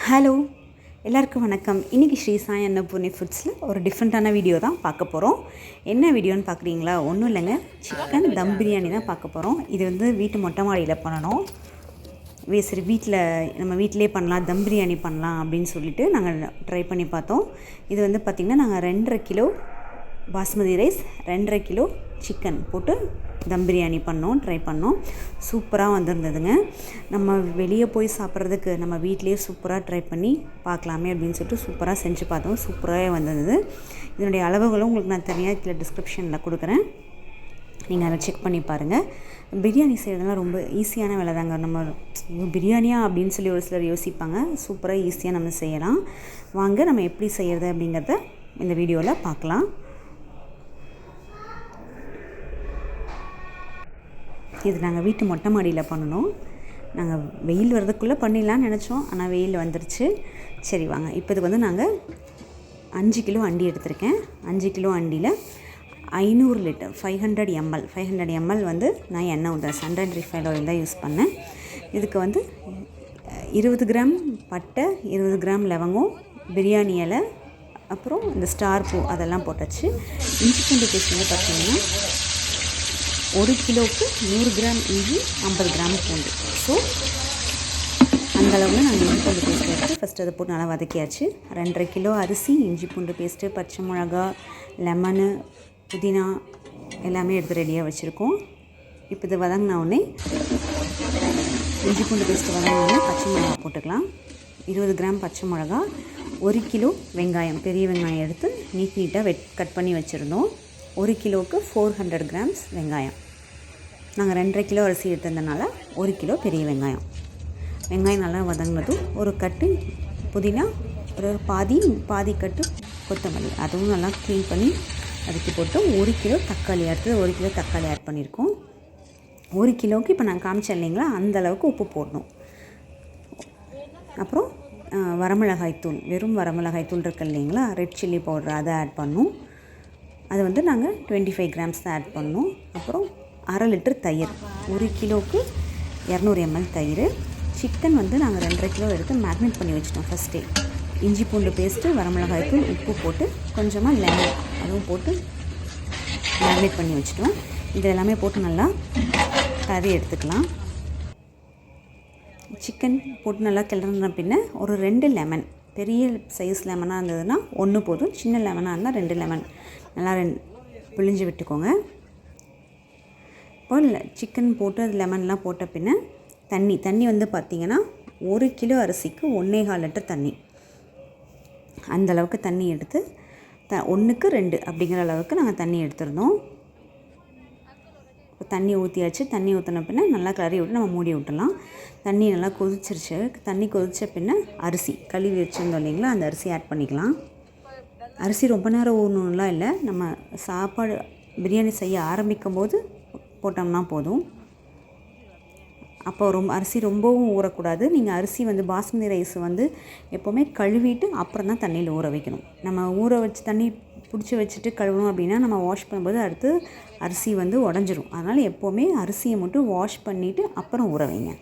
Hello எல்லாருக்கும் வணக்கம். இன்றைக்கி ஸ்ரீ சாய் அன்னபூர்ணி ஃபுட்ஸில் ஒரு டிஃப்ரெண்ட்டான வீடியோ தான் பார்க்க போகிறோம். என்ன வீடியோன்னு பார்க்குறீங்களா? ஒன்றும் இல்லைங்க, சிக்கன் தம் பிரியாணி தான் பார்க்க போகிறோம். இது வந்து வீட்டு மொட்டை மாடியில் பண்ணணும். சரி நம்ம வீட்டிலே பண்ணலாம், தம் பிரியாணி பண்ணலாம் அப்படின்னு சொல்லிட்டு நாங்கள் ட்ரை பண்ணி பார்த்தோம். இது வந்து பார்த்திங்கன்னா நாங்கள் 2.5 kilo basmati rice, 2.5 kilo chicken போட்டு தம் பிரியாணி ட்ரை பண்ணோம். சூப்பராக வந்திருந்ததுங்க. நம்ம வெளியே போய் சாப்பிட்றதுக்கு நம்ம வீட்டிலேயே சூப்பராக ட்ரை பண்ணி பார்க்கலாமே அப்படின்னு சொல்லிட்டு சூப்பராக செஞ்சு பார்த்தோம். சூப்பராக வந்திருந்தது. இதனுடைய அளவுகளும் உங்களுக்கு நான் தனியாக கீழே டிஸ்கிரிப்ஷனில் கொடுக்குறேன், நீங்கள் அதை செக் பண்ணி பாருங்கள். பிரியாணி செய்கிறதுலாம் ரொம்ப ஈஸியான வேலை தாங்க. நம்ம பிரியாணியா அப்படின்னு சொல்லி ஒரு சிலர் யோசிப்பாங்க. சூப்பராக ஈஸியாக நம்ம செய்யலாம். வாங்க நம்ம எப்படி செய்கிறது அப்படிங்கிறத இந்த வீடியோவில் பார்க்கலாம். இது நாங்கள் வீட்டு மொட்டை மாடியில் பண்ணணும். நாங்கள் வெயில் வர்றதுக்குள்ளே பண்ணிடலான்னு நினச்சோம், ஆனால் வெயில் வந்துருச்சு. சரி வாங்க, இப்போ இதுக்கு வந்து நாங்கள் 5 கிலோ அண்டி எடுத்திருக்கேன். 5 கிலோ அண்டியில் 500 லிட்டர் 500 ml வந்து நான் எண்ணெய் ஊற்றுறேன். சன்ரைஸ் ரிஃபைண்ட் ஆயில் தான் யூஸ் பண்ணேன். இதுக்கு வந்து 20 கிராம் பட்டை, 20 கிராம் லவங்கம், பிரியாணி இலை, அப்புறம் இந்த ஸ்டார் பூ அதெல்லாம் போட்டாச்சு. இஞ்சி பூண்டு பேஸ்ட் வந்து பார்த்திங்கன்னா 1 கிலோவுக்கு 100 கிராம் இஞ்சி, 50 கிராம் பூண்டு. ஸோ அந்தளவில் நாங்கள் இஞ்சி பூண்டு பேஸ்ட் எடுத்து ஃபஸ்ட்டு அதை போட்டு நல்லா வதக்கியாச்சு. 2.5 கிலோ அரிசி, இஞ்சி பூண்டு பேஸ்ட்டு, பச்சை மிளகா, லெமனு, புதினா எல்லாமே எடுத்து ரெடியாக வச்சுருக்கோம். இப்போ இது வதங்கின உடனே இஞ்சி பூண்டு பேஸ்ட்டு வதங்கினோடனே பச்சை மிளகா போட்டுக்கலாம். 20 கிராம் பச்சை மிளகா, 1 கிலோ வெங்காயம், பெரிய வெங்காயம் எடுத்து நீட்டாக கட் பண்ணி வச்சுருந்தோம். 1 கிலோவுக்கு 400 கிராம்ஸ் வெங்காயம். நாங்கள் 2.5 கிலோ அரிசி எடுத்ததுனால 1 கிலோ பெரிய வெங்காயம். வெங்காயம் நல்லா வதங்கினதும் ஒரு கட்டு புதினா, ஒரு பாதி கட்டு கொத்தமல்லி, அதுவும் நல்லா க்ளீன் பண்ணி அதுக்கு போட்டு 1 கிலோ தக்காளி, அடுத்தது 1 கிலோ தக்காளி ஆட் பண்ணியிருக்கோம். 1 கிலோவுக்கு இப்போ நான் காமிச்சேன் இல்லைங்களா, அந்தளவுக்கு உப்பு போடணும். அப்புறம் வரமிளகாய் தூள், வெறும் வரமிளகாய் தூள் இருக்குது இல்லைங்களா, ரெட் சில்லி பவுடர், அதை ஆட் பண்ணணும். அது வந்து நாங்கள் 25 கிராம்ஸ் தான் ஆட் பண்ணோம். அப்புறம் 1/2 லிட்டர் தயிர், 1 கிலோவுக்கு 200 ml தயிர். சிக்கன் வந்து நாங்கள் 2.5 கிலோ எடுத்து மேக்னேட் பண்ணி வச்சிட்டோம் ஃபஸ்ட்டே. இஞ்சி பூண்டு பேஸ்ட்டு, வரமிளகாய் தூள், உப்பு போட்டு கொஞ்சமாக லெமன் அதுவும் போட்டு மேக்னேட் பண்ணி வச்சிட்டோம். இது எல்லாமே போட்டு நல்லா கறி எடுத்துக்கலாம். சிக்கன் போட்டு நல்லா கிளறின பின்ன ஒரு 2 லெமன், பெரிய சைஸ் லெமனாக இருந்ததுன்னா 1 போதும், சின்ன லெமனாக இருந்தால் 2 லெமன் நல்லா பிழிஞ்சு விட்டுக்கோங்க. இப்போ சிக்கன் போட்டு அது லெமன்லாம் போட்ட பின்ன தண்ணி வந்து பார்த்திங்கன்னா 1 கிலோ அரிசிக்கு 1.25 லிட்டர் தண்ணி, அந்தளவுக்கு தண்ணி எடுத்து 1க்கு 2 அப்படிங்கிற அளவுக்கு நாங்கள் தண்ணி எடுத்துருந்தோம். இப்போ தண்ணி ஊற்றியாச்சு. தண்ணி ஊற்றின பின்ன நல்லா கிளறி விட்டு நம்ம மூடி விட்டுலாம். தண்ணி நல்லா கொதிச்சிருச்சு. தண்ணி கொதித்த பின்ன அரிசி கழுவி வச்சுருந்தோம் இல்லைங்களா, அந்த அரிசி ஆட் பண்ணிக்கலாம். அரிசி ரொம்ப நேரம் ஊறணும்லாம் இல்லை, நம்ம சாப்பாடு பிரியாணி செய்ய ஆரம்பிக்கும் போது போட்டோம்னா போதும். அப்போ அரிசி ரொம்பவும் ஊறக்கூடாது. நீங்கள் அரிசி வந்து பாஸ்மதி ரைஸ் வந்து எப்போவுமே கழுவிட்டு அப்புறம் தான் தண்ணியில் ஊற வைக்கணும். நம்ம ஊற வச்சு தண்ணி பிடிச்சி வச்சுட்டு கழுவணும் அப்படின்னா நம்ம வாஷ் பண்ணும்போது அடுத்து அரிசி வந்து உடஞ்சிரும். அதனால் எப்போவுமே அரிசியை மட்டும் வாஷ் பண்ணிவிட்டு அப்புறம் ஊற வைங்க.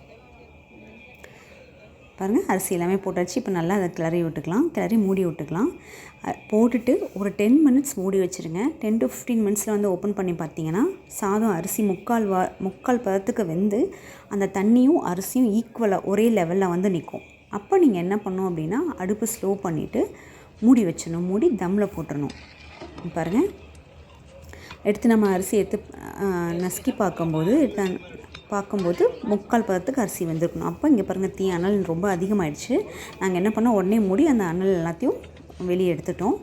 பாருங்கள், அரிசி எல்லாமே போட்டாச்சு. இப்போ நல்லா அதை கிளறி மூடி விட்டுக்கலாம். போட்டுட்டு ஒரு 10 மினிட்ஸ் மூடி வச்சுருங்க. 10 to 15 மினிட்ஸில் வந்து ஓப்பன் பண்ணி பார்த்தீங்கன்னா சாதம் அரிசி முக்கால் பதத்துக்கு வெந்து அந்த தண்ணியும் அரிசியும் ஈக்குவலாக ஒரே லெவலில் வந்து நிற்கும். அப்போ நீங்கள் என்ன பண்ணணும் அப்படின்னா அடுப்பு ஸ்லோ பண்ணிவிட்டு மூடி வச்சிடணும். மூடி தம்மில் போட்டுடணும். பாருங்கள், எடுத்து நம்ம அரிசி நசுக்கி பார்க்கும்போது முக்கால் பதத்துக்கு அரிசி வெந்திருக்கணும். அப்போ இங்கே பாருங்கள், அனல் ரொம்ப அதிகமாகிடுச்சு. நாங்கள் என்ன பண்ணோம், உடனே மூடி அந்த அனல் எல்லாத்தையும் வெளியே எடுத்துட்டோம்.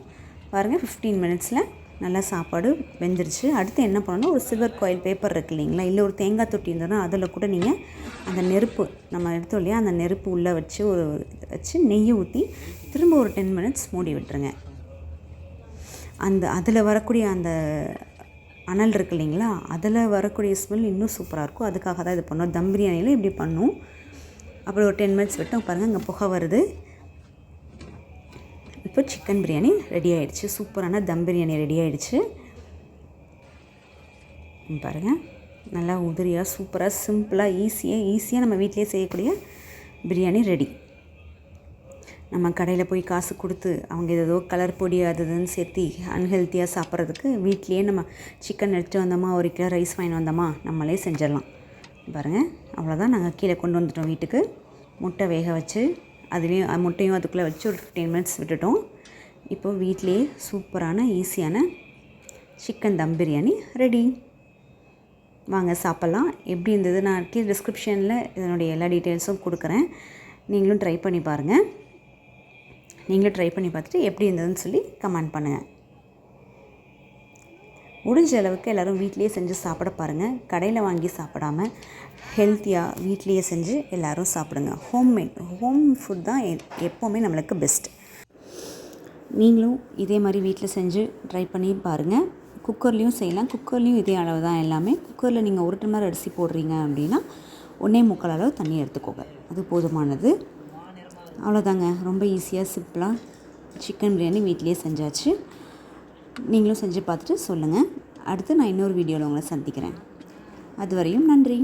பாருங்கள், 15 மினிட்ஸில் நல்லா சாப்பாடு வெந்துருச்சு. அடுத்து என்ன பண்ணணும், ஒரு சில்வர் காயில் பேப்பர் இருக்குது இல்லைங்களா, இல்லை ஒரு தேங்காய் தொட்டி இருந்ததுன்னா அதில் கூட நீங்கள் அந்த நெருப்பு நம்ம எடுத்தோம் இல்லையா, அந்த நெருப்பு உள்ளே வச்சு நெய் ஊற்றி திரும்ப ஒரு 10 மினிட்ஸ் மூடி விட்டுருங்க. அதில் வரக்கூடிய அந்த அனல் இருக்குது இல்லைங்களா, அதில் வரக்கூடிய ஸ்மெல் இன்னும் சூப்பராக இருக்கும். அதுக்காக தான் இது பண்ணோம். தம் பிரியாணியில் இப்படி பண்ணோம். அப்புறம் ஒரு 10 மினிட்ஸ் விட்டோம். பாருங்கள், இங்கே புகை வருது. இப்போ சிக்கன் பிரியாணி ரெடி ஆகிடுச்சு. சூப்பரான தம் பிரியாணி ரெடி ஆகிடுச்சு. பாருங்கள், நல்லா உதிரியாக சூப்பராக சிம்பிளாக ஈஸியாக நம்ம வீட்டிலே செய்யக்கூடிய பிரியாணி ரெடி. நம்ம கடையில் போய் காசு கொடுத்து அவங்க ஏதோ கலர் பொடி அது இதுன்னு சேர்த்து அன்ஹெல்த்தியாக சாப்பிட்றதுக்கு வீட்லேயே நம்ம சிக்கன் எடுத்துகிட்டு வந்தோமா, 1 கிலோ ரைஸ் வாங்கி வந்தோமா, நம்மளே செஞ்சிடலாம். பாருங்கள், அவ்வளோதான். நாங்கள் கீழே கொண்டு வந்துட்டோம் வீட்டுக்கு. முட்டை வேக வச்சு அதுலேயும் முட்டையும் அதுக்குள்ளே வச்சு ஒரு 15 மினிட்ஸ் விட்டுட்டோம். இப்போது வீட்டிலேயே சூப்பரான ஈஸியான சிக்கன் தம் பிரியாணி ரெடி. வாங்க சாப்பிட்லாம். எப்படி இருந்தது நான் கீழே டிஸ்கிரிப்ஷனில் இதனுடைய எல்லா டீட்டெயில்ஸும் கொடுக்குறேன். நீங்களும் ட்ரை பண்ணி பாருங்கள். நீங்களும் ட்ரை பண்ணி பார்த்துட்டு எப்படி இருந்ததுன்னு சொல்லி கமெண்ட் பண்ணுங்கள். முடிஞ்ச அளவுக்கு எல்லோரும் வீட்லேயே செஞ்சு சாப்பிட பாருங்கள். கடையில் வாங்கி சாப்பிடாம ஹெல்த்தியாக வீட்லேயே செஞ்சு எல்லோரும் சாப்பிடுங்க. ஹோம் ஃபுட் தான் எப்போவுமே நம்மளுக்கு பெஸ்ட். நீங்களும் இதே மாதிரி வீட்டில் செஞ்சு ட்ரை பண்ணி பாருங்கள். குக்கர்லேயும் செய்யலாம். குக்கர்லேயும் இதே அளவு தான் எல்லாமே. குக்கரில் நீங்கள் 1 டம்ளர் அரிசி போடுறீங்க அப்படின்னா 1.25 அளவு தண்ணி எடுத்துக்கோங்க. அது போதுமானது. அவ்வளோதாங்க. ரொம்ப ஈஸியாக சிம்பிளாக சிக்கன் பிரியாணி வீட்டிலேயே செஞ்சாச்சு. நீங்களும் செஞ்சு பார்த்துட்டு சொல்லுங்கள். அடுத்து நான் இன்னொரு வீடியோவில் உங்களை சந்திக்கிறேன். அதுவரையும் நன்றி.